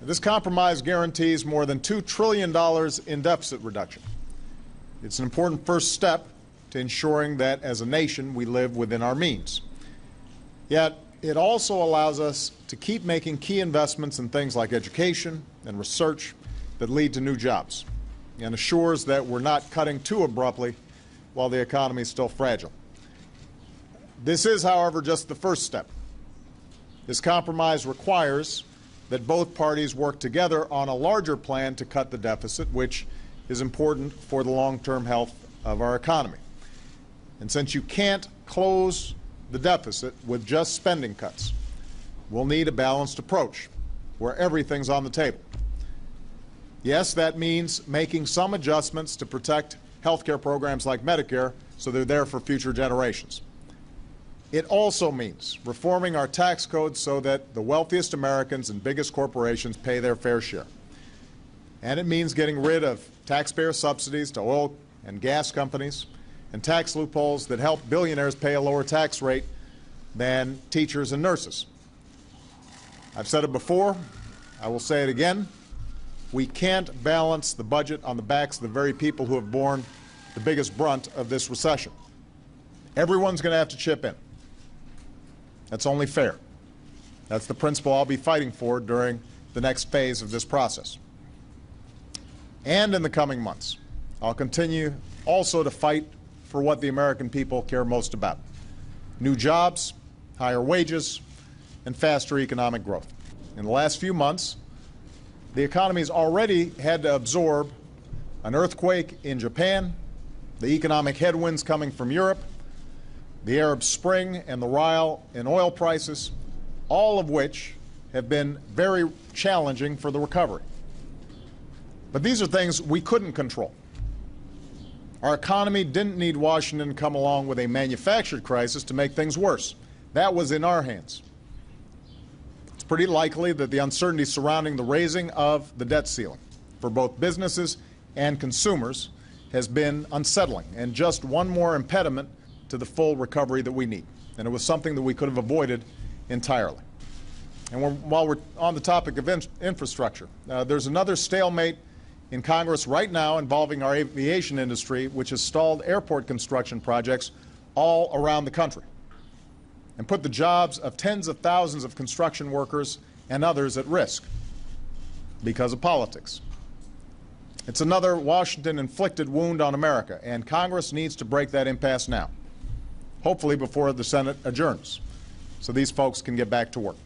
This compromise guarantees more than $2 trillion in deficit reduction. It's an important first step to ensuring that as a nation we live within our means. Yet it also allows us to keep making key investments in things like education and research that lead to new jobs, and assures that we're not cutting too abruptly while the economy is still fragile. This is, however, just the first step. This compromise requires that both parties work together on a larger plan to cut the deficit, which is important for the long-term health of our economy. And since you can't close the deficit with just spending cuts, we'll need a balanced approach where everything's on the table. Yes, that means making some adjustments to protect health care programs like Medicare so they're there for future generations. It also means reforming our tax code so that the wealthiest Americans and biggest corporations pay their fair share. And it means getting rid of taxpayer subsidies to oil and gas companies and tax loopholes that help billionaires pay a lower tax rate than teachers and nurses. I've said it before, I will say it again. We can't balance the budget on the backs of the very people who have borne the biggest brunt of this recession. Everyone's going to have to chip in. That's only fair. That's the principle I'll be fighting for during the next phase of this process. And in the coming months, I'll continue also to fight for what the American people care most about: new jobs, higher wages, and faster economic growth. In the last few months, the economy has already had to absorb an earthquake in Japan, the economic headwinds coming from Europe, the Arab Spring, and the rise in oil prices, all of which have been very challenging for the recovery. But these are things we couldn't control. Our economy didn't need Washington to come along with a manufactured crisis to make things worse. That was in our hands. It's pretty likely that the uncertainty surrounding the raising of the debt ceiling for both businesses and consumers has been unsettling and just one more impediment to the full recovery that we need. And it was something that we could have avoided entirely. And while we're on the topic of infrastructure, there's another stalemate in Congress right now involving our aviation industry, which has stalled airport construction projects all around the country and put the jobs of tens of thousands of construction workers and others at risk because of politics. It's another Washington-inflicted wound on America, and Congress needs to break that impasse now, hopefully before the Senate adjourns, so these folks can get back to work.